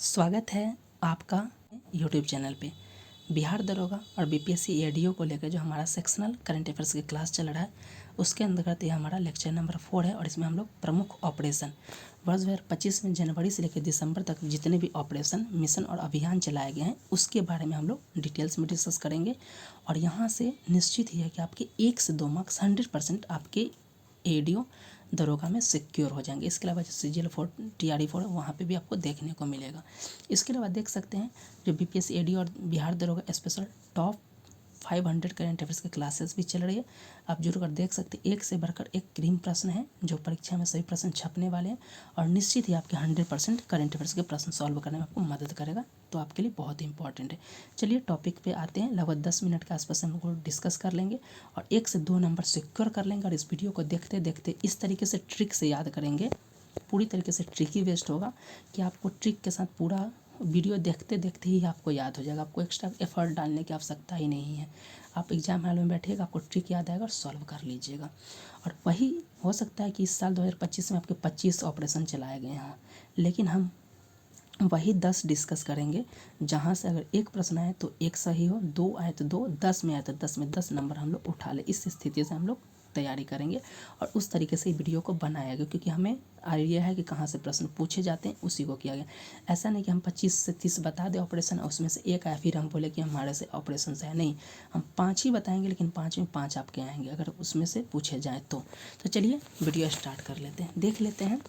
स्वागत है आपका यूट्यूब चैनल पे। बिहार दरोगा और बीपीएससी एडीओ को लेकर जो हमारा सेक्शनल करंट अफेयर्स की क्लास चल रहा है उसके अंतर्गत ये हमारा लेक्चर नंबर 4 है और इसमें हम लोग प्रमुख ऑपरेशन वर्ष 2025 में जनवरी से लेकर दिसंबर तक जितने भी ऑपरेशन मिशन और अभियान चलाए गए हैं उसके बारे में हम लोग डिटेल्स में डिस्कस करेंगे। और यहाँ से निश्चित ही है कि आपके 1 से 2 मार्क्स 100% आपके एडीओ दरोगा में सिक्योर हो जाएंगे। इसके अलावा जो CGL4 TRE4 वहाँ पे भी आपको देखने को मिलेगा। इसके अलावा देख सकते हैं जो बीपीएससी एडी और बिहार दरोगा स्पेशल टॉप 500 करंट अफेयर्स की क्लासेस भी चल रही है। आप जरूर कर देख सकते हैं, एक से बढ़कर एक क्रीम प्रश्न है जो परीक्षा में सभी प्रश्न छपने वाले हैं और निश्चित ही आपके 100% करंट अफेयर्स के प्रश्न सॉल्व करने में आपको मदद करेगा, तो आपके लिए बहुत ही इंपॉर्टेंट है। चलिए टॉपिक पे आते हैं। लगभग 10 मिनट के आसपास हम लोग डिस्कस कर लेंगे और 1 से 2 नंबर सिक्योर कर लेंगे। और इस वीडियो को देखते देखते इस तरीके से ट्रिक से याद करेंगे, पूरी तरीके से ट्रिक ही वेस्ट होगा कि आपको ट्रिक के साथ पूरा वीडियो देखते देखते ही आपको याद हो जाएगा। आपको एक्स्ट्रा एफर्ट डालने की आवश्यकता ही नहीं है। आप एग्जाम हॉल में बैठिएगा, आपको ट्रिक याद आएगा और सॉल्व कर लीजिएगा। और वही हो सकता है कि इस साल 2025 में आपके 25 ऑपरेशन चलाए गए हैं, लेकिन हम वही 10 डिस्कस करेंगे जहाँ से अगर एक प्रश्न आए तो एक सही हो, 2 आए तो 2, 10 में आए तो 10 में 10 नंबर हम लोग उठा ले। इस स्थिति से हम लोग तैयारी करेंगे और उस तरीके से वीडियो को बनाया गया, क्योंकि हमें आइडिया है कि कहाँ से प्रश्न पूछे जाते हैं, उसी को किया गया। ऐसा नहीं कि हम 25 से 30 बता दें ऑपरेशन और उसमें से एक आया फिर हम बोले कि हमारे से ऑपरेशन से है। नहीं, हम 5 ही बताएंगे, लेकिन 5 में 5 आपके आएंगे अगर उसमें से पूछे जाए तो चलिए वीडियो स्टार्ट कर लेते हैं। देख लेते हैं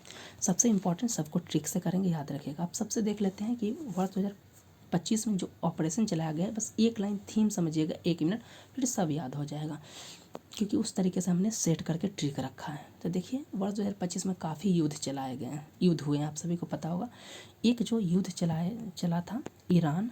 सबसे इम्पोर्टेंट, सबको ट्रिक से करेंगे, याद रखिएगा। आप सबसे देख लेते हैं कि वर्ष 2025 में जो ऑपरेशन चलाया गया है, बस एक लाइन थीम समझिएगा, 1 मिनट, फिर सब याद हो जाएगा, क्योंकि उस तरीके से हमने सेट करके ट्रिक रखा है। तो देखिए वर्ष 2025 में काफ़ी युद्ध चलाए गए हैं, युद्ध हुए हैं, आप सभी को पता होगा। एक जो युद्ध चला था ईरान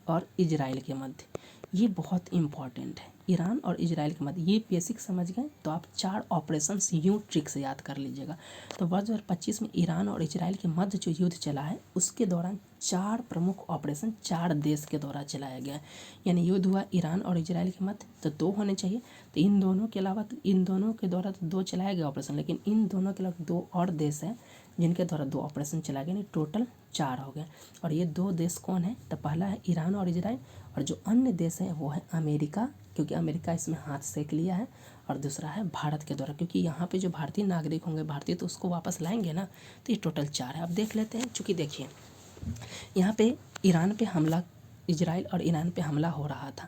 और इजराइल के मध्य, ये बहुत इम्पॉर्टेंट है। ईरान और इजराइल के मध्य, ये बेसिक समझ गए तो आप 4 ऑपरेशंस यूँ ट्रिक से याद कर लीजिएगा। तो वर्ष 2025 में ईरान और इजराइल के मध्य जो युद्ध चला है उसके दौरान 4 प्रमुख ऑपरेशन 4 देश के द्वारा चलाया गया है। यानी युद्ध हुआ ईरान और इजराइल के मध्य तो 2 होने चाहिए, तो इन दोनों के अलावा इन दोनों के द्वारा तो 2 चलाया गया ऑपरेशन, लेकिन इन दोनों के अलावा 2 और देश हैं जिनके द्वारा 2 ऑपरेशन चलाए गए, यानी टोटल 4 हो गए। और ये 2 देश कौन है? तो पहला है ईरान और इजराइल, और जो अन्य देश है वो है अमेरिका, क्योंकि अमेरिका इसमें हाथ सेक लिया है, और दूसरा है भारत के द्वारा, क्योंकि यहाँ पे जो भारतीय नागरिक होंगे भारतीय तो उसको वापस लाएंगे ना। तो ये टोटल 4 है। अब देख लेते हैं, चूँकि देखिए यहाँ पे ईरान पे हमला, इजराइल और ईरान पे हमला हो रहा था,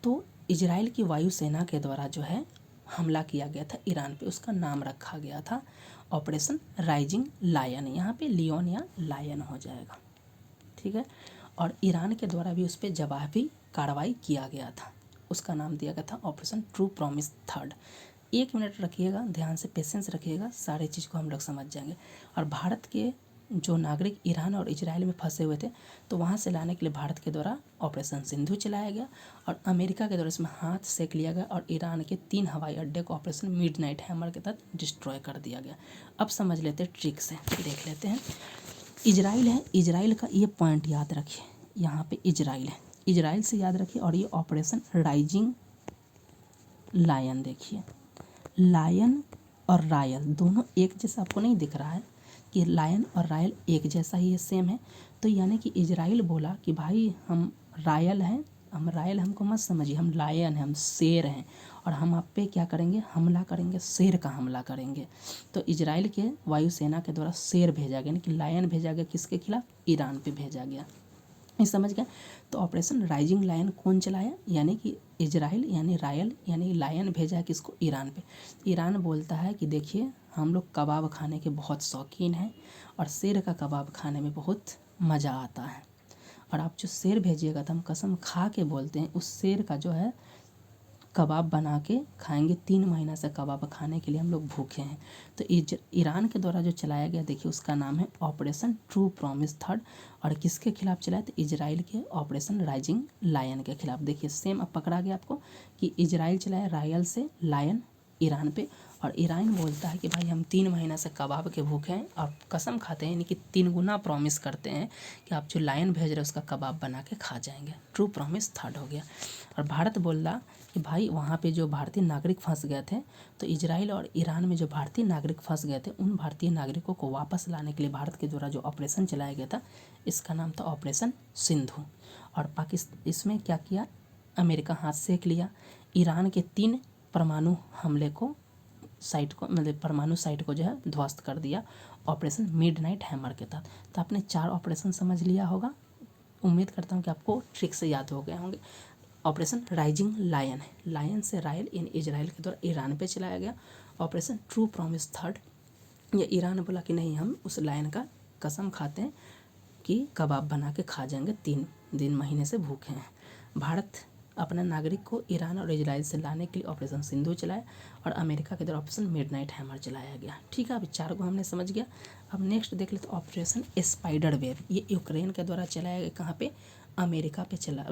तो इजराइल की वायुसेना के द्वारा जो है हमला किया गया था ईरान पे, उसका नाम रखा गया था ऑपरेशन राइजिंग लायन। यहाँ पे लियोन या लायन हो जाएगा, ठीक है। और ईरान के द्वारा भी उस पर जवाबी कार्रवाई किया गया था, उसका नाम दिया गया था operation true promise third. 1 minute रखिएगा, ध्यान से पेशेंस रखिएगा, सारे चीज़ को हम लोग समझ जाएंगे। और भारत के जो नागरिक ईरान और इजराइल में फंसे हुए थे तो वहाँ से लाने के लिए भारत के द्वारा ऑपरेशन सिंधु चलाया गया, और अमेरिका के द्वारा इसमें हाथ सेक लिया गया, और ईरान के 3 हवाई अड्डे को ऑपरेशन मिडनाइट हैमर के तहत डिस्ट्रॉय कर दिया गया। अब समझ लेते हैं ट्रिक से, देख लेते हैं। इजराइल है, इजराइल का ये पॉइंट याद रखिए, यहाँ पे इजराइल है, इजराइल से याद रखिए। और ये ऑपरेशन राइजिंग लायन, देखिए लायन और रायल दोनों एक जैसा आपको नहीं दिख रहा है कि लायन और रायल एक जैसा ही है, सेम है। तो यानी कि इजराइल बोला कि भाई हम रायल हैं, हम रायल हमको मत समझिए, हम लायन हैं, हम शेर हैं, और हम आप पे क्या करेंगे? हमला करेंगे, शेर का हमला करेंगे। तो इजराइल के वायुसेना के द्वारा शेर भेजा गया, यानी कि लायन भेजा गया, किसके खिलाफ? ईरान पे भेजा गया। ये समझ गए? तो ऑपरेशन राइजिंग लायन कौन चलाया? यानी कि इजराइल, यानी रायल यानी लायन भेजा किसको? ईरान पे। ईरान बोलता है कि देखिए हम लोग कबाब खाने के बहुत शौकीन हैं और शेर का कबाब खाने में बहुत मज़ा आता है, और आप जो शेर भेजिएगा तो हम कसम खा के बोलते हैं उस शेर का जो है कबाब बना के खाएंगे। 3 महीना से कबाब खाने के लिए हम लोग भूखे हैं। तो ईरान के द्वारा जो चलाया गया, देखिए उसका नाम है ऑपरेशन ट्रू प्रॉमिस थर्ड, और किसके खिलाफ चलाया? तो इजराइल के ऑपरेशन राइजिंग लायन के खिलाफ। देखिए सेम अब पकड़ा गया आपको कि इजराइल चलाया रायल से लायन ईरान पे, और ईरान बोलता है कि भाई हम 3 महीना से कबाब के भूखे हैं और कसम खाते हैं, यानी कि 3 गुना प्रॉमिस करते हैं कि आप जो लायन भेज रहे हो उसका कबाब बना के खा जाएंगे। ट्रू प्रॉमिस थर्ड हो गया। और भारत बोल रहा कि भाई वहाँ पे जो भारतीय नागरिक फंस गए थे, तो इजराइल और ईरान में जो भारतीय नागरिक फंस गए थे उन भारतीय नागरिकों को वापस लाने के लिए भारत के द्वारा जो ऑपरेशन चलाया गया था इसका नाम था ऑपरेशन सिंधु। और पाकिस्तान इसमें क्या किया, अमेरिका हाथ सेक लिया, ईरान के 3 परमाणु हमले को साइट को मतलब परमाणु साइट को जो है ध्वस्त कर दिया ऑपरेशन मिडनाइट हैमर के तहत। तो आपने 4 ऑपरेशन समझ लिया होगा, उम्मीद करता हूँ कि आपको ट्रिक से याद हो गए होंगे। ऑपरेशन राइजिंग लायन है, लायन से राइल इन इजराइल के द्वारा ईरान पे चलाया गया। ऑपरेशन ट्रू प्रॉमिस थर्ड, ये ईरान बोला कि नहीं हम उस लायन का कसम खाते हैं कि कबाब बना के खा जाएंगे, 3 दिन महीने से भूखे हैं। भारत अपने नागरिक को ईरान और इजराइल से लाने के लिए ऑपरेशन सिंधु चलाया और अमेरिका के द्वारा ऑपरेशन मिडनाइट हैमर चलाया गया। ठीक है, अब 4 को हमने समझ गया। अब नेक्स्ट देख लेते ऑपरेशन स्पाइडर वेव। ये यूक्रेन के द्वारा चलाया गया, कहाँ पे, अमेरिका पे चला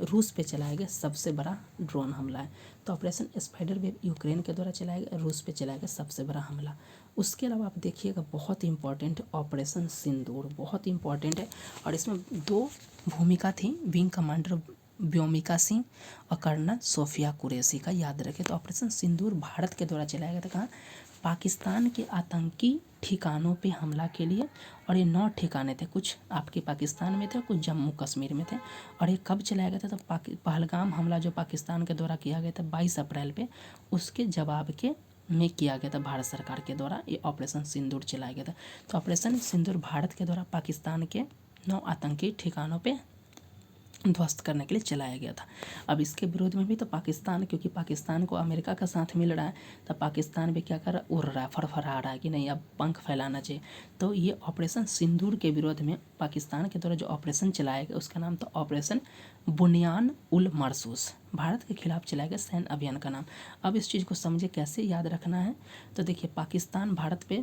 रूस पे चलाया गया सबसे बड़ा ड्रोन हमला है। तो ऑपरेशन स्पाइडर वेव यूक्रेन के द्वारा चलाया गया, रूस पे चलाया गया सबसे बड़ा हमला। उसके अलावा आप देखिएगा बहुत इंपॉर्टेंट ऑपरेशन सिंदूर, बहुत इंपॉर्टेंट है और इसमें 2 भूमिका थी, विंग कमांडर व्योमिका सिंह और कर्नल सोफिया कुरैशी का, याद रखें। तो ऑपरेशन सिंदूर भारत के द्वारा चलाया गया था, कहाँ, पाकिस्तान के आतंकी ठिकानों पे हमला के लिए। और ये 9 ठिकाने थे, कुछ आपके पाकिस्तान में थे, कुछ जम्मू कश्मीर में थे। और ये कब चलाया गया था, तो पहलगाम हमला जो पाकिस्तान के द्वारा किया गया था 22 अप्रैल पे, उसके जवाब के में किया गया था भारत सरकार के द्वारा, ये ऑपरेशन सिंदूर चलाया गया था। तो ऑपरेशन सिंदूर भारत के द्वारा पाकिस्तान के 9 आतंकी ठिकानों पे ध्वस्त करने के लिए चलाया गया था। अब इसके विरोध में भी तो पाकिस्तान, क्योंकि पाकिस्तान को अमेरिका का साथ मिल रहा है, तो पाकिस्तान भी क्या कर रहा है, उड़ रहा है, फड़फड़ा रहा है कि नहीं अब पंख फैलाना चाहिए। तो ये ऑपरेशन सिंदूर के विरोध में पाकिस्तान के द्वारा जो ऑपरेशन चलाया गया उसका नाम था ऑपरेशन बुनियान उल मरसूस, भारत के खिलाफ चलाया गया सैन्य अभियान का नाम। अब इस चीज़ को समझे कैसे याद रखना है, तो देखिए पाकिस्तान भारत पे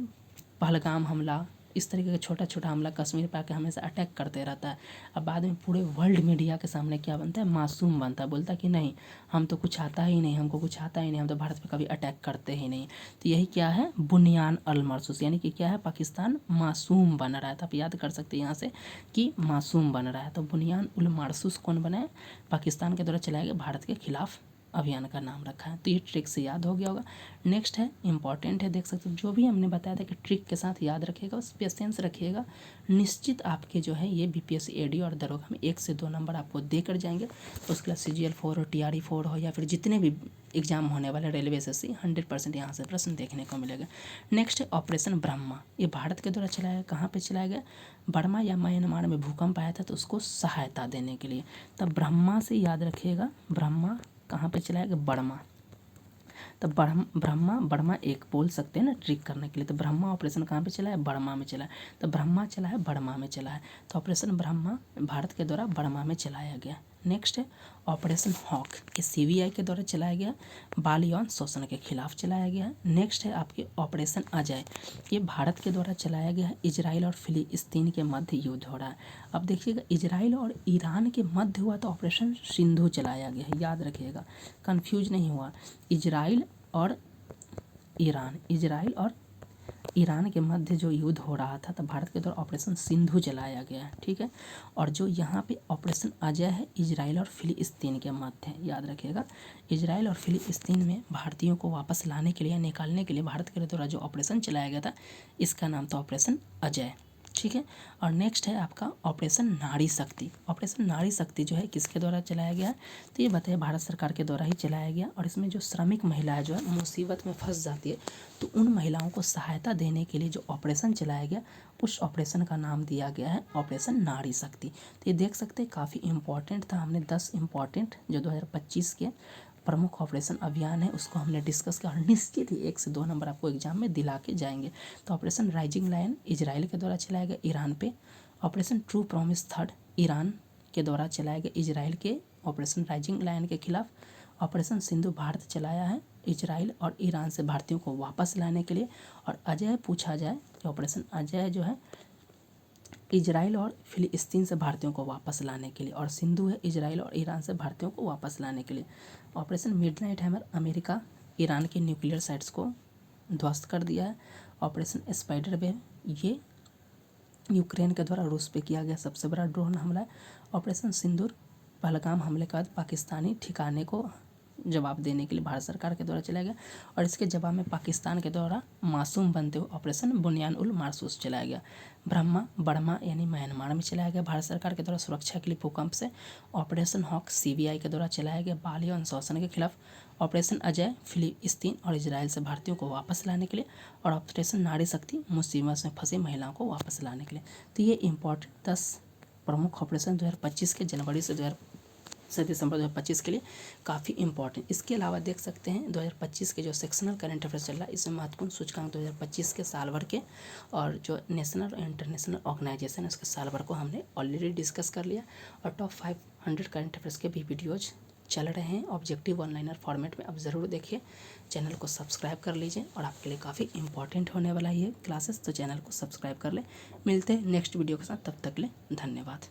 पहलगाम हमला, इस तरीके का छोटा छोटा हमला कश्मीर पर आके हमेशा अटैक करते रहता है। अब बाद में पूरे वर्ल्ड मीडिया के सामने क्या बनता है, मासूम बनता है, बोलता है कि नहीं हम तो कुछ आता ही नहीं, हमको कुछ आता ही नहीं, हम तो भारत पे कभी अटैक करते ही नहीं। तो यही क्या है, बुनियान अल मरसूस, यानी कि क्या है, पाकिस्तान मासूम बन रहा है। तो आप याद कर सकते हैं यहाँ से कि मासूम बन रहा है। तो बुनियान उल मरसूस कौन बना है, पाकिस्तान के द्वारा चलाए गए भारत के खिलाफ अभियान का नाम रखा है। तो ये ट्रिक से याद हो गया होगा। नेक्स्ट है इंपॉर्टेंट है, देख सकते हो जो भी हमने बताया था कि ट्रिक के साथ याद रखिएगा, बस पेशेंस रखिएगा, निश्चित आपके जो है ये बीपीएससी एडी और दरोगा में 1 से 2 नंबर आपको देकर जाएंगे। तो उसके बाद CGL 4 हो, TRE 4 हो, या फिर जितने भी एग्जाम होने वाले रेलवे SSC 100% यहाँ से प्रश्न देखने को मिलेगा। नेक्स्ट है ऑपरेशन ब्रह्मा, ये भारत के द्वारा चलाया गया, कहाँ पे चलाया गया, बर्मा या म्यांमार में भूकंप आया था तो उसको सहायता देने के लिए। तब ब्रह्मा से याद रखिएगा, ब्रह्मा कहाँ पे चलाया गया, बर्मा। तो ब्रह्मा बर्मा एक बोल सकते हैं ना ट्रिक करने के लिए। तो ब्रह्मा ऑपरेशन कहाँ पे चला है, बर्मा में चला है। तो ब्रह्मा चला है, बर्मा में चला है। तो ऑपरेशन ब्रह्मा भारत के द्वारा बर्मा में चलाया गया। नेक्स्ट है ऑपरेशन हॉक, ये CBI के द्वारा चलाया गया, बाल यौन शोषण के खिलाफ चलाया गया है। नेक्स्ट है आपके ऑपरेशन अजय, ये भारत के द्वारा चलाया गया है, इजराइल और फिलिस्तीन के मध्य युद्ध हो रहा है। अब देखिएगा इजराइल और ईरान के मध्य हुआ तो ऑपरेशन सिंधु चलाया गया है, याद रखिएगा, कन्फ्यूज नहीं हुआ। इजराइल और ईरान के मध्य जो युद्ध हो रहा था, तो भारत के द्वारा ऑपरेशन सिंधु चलाया गया है। ठीक है, और जो यहाँ पे ऑपरेशन अजय है, इजराइल और फिलिस्तीन के मध्य है, याद रखिएगा। इजराइल और फिलिस्तीन में भारतीयों को वापस लाने के लिए, निकालने के लिए भारत के द्वारा जो ऑपरेशन चलाया गया था इसका नाम था ऑपरेशन अजय। ठीक है, और नेक्स्ट है आपका ऑपरेशन नारी शक्ति। ऑपरेशन नारी शक्ति जो है किसके द्वारा चलाया गया है, तो ये बताइए भारत सरकार के द्वारा ही चलाया गया। और इसमें जो श्रमिक महिलाएं जो है मुसीबत में फंस जाती है, तो उन महिलाओं को सहायता देने के लिए जो ऑपरेशन चलाया गया, उस ऑपरेशन का नाम दिया गया है ऑपरेशन नारी शक्ति। तो ये देख सकते हैं काफ़ी इंपॉर्टेंट था, हमने 10 इंपॉर्टेंट जो 2025 के प्रमुख ऑपरेशन अभियान है उसको हमने डिस्कस किया, और निश्चित ही 1 से 2 नंबर आपको एग्जाम में दिला के जाएंगे। तो ऑपरेशन राइजिंग लायन इजराइल के द्वारा चलाया गया ईरान पे, operation true promise third Iran के द्वारा चलाया गया इजराइल के ऑपरेशन राइजिंग लायन के खिलाफ, ऑपरेशन सिंधु भारत चलाया है इजराइल और ईरान से भारतीयों को वापस लाने के लिए, और अजय पूछा जाए कि ऑपरेशन अजय जो है इजराइल और फिलिस्तीन से भारतीयों को वापस लाने के लिए, और सिंधु है इजराइल और ईरान से भारतीयों को वापस लाने के लिए। Operation midnight hammer America Iran के न्यूक्लियर साइट्स को ध्वस्त कर दिया है। ऑपरेशन स्पाइडर वेब ये यूक्रेन के द्वारा रूस पे किया गया सबसे बड़ा ड्रोन हमला है। ऑपरेशन सिंदूर पहलगाम हमले के बाद पाकिस्तानी ठिकाने को जवाब देने के लिए भारत सरकार के द्वारा चलाया गया और इसके जवाब में पाकिस्तान के द्वारा मासूम बनते हुए ऑपरेशन बुनियान उल मारसूस चलाया गया। ब्रह्मा बर्मा यानी म्यांमार में चलाया गया भारत सरकार के द्वारा सुरक्षा के लिए भूकंप से। ऑपरेशन हॉक CBI के द्वारा चलाया गया बालिया अनुशोषण के खिलाफ। ऑपरेशन अजय फिलिस्तीन और इजराइल से भारतीयों को वापस लाने के लिए और ऑपरेशन नारी शक्ति मुसीबत में फंसी महिलाओं को वापस लाने के लिए। तो ये इम्पोर्टेंट 10 प्रमुख ऑपरेशन 2025 के जनवरी से दिसंबर 2025 के लिए काफ़ी इंपॉर्टेंट। इसके अलावा देख सकते हैं 2025 के जो सेक्शनल करंट अफेयर्स चल रहा है इसमें महत्वपूर्ण सूचकांक 2025 के साल भर के और जो नेशनल और इंटरनेशनल ऑर्गेनाइजेशन है उसके साल भर को हमने ऑलरेडी डिस्कस कर लिया और टॉप 500 करंट अफेयर्स के भी वीडियोज चल रहे हैं ऑब्जेक्टिव ऑनलाइनर फॉर्मेट में। अब ज़रूर देखिए, चैनल को सब्सक्राइब कर लीजिए और आपके लिए काफ़ी इंपॉर्टेंट होने वाला ये क्लासेस, तो चैनल को सब्सक्राइब कर ले। मिलते हैं नेक्स्ट वीडियो के साथ, तब तक ले धन्यवाद।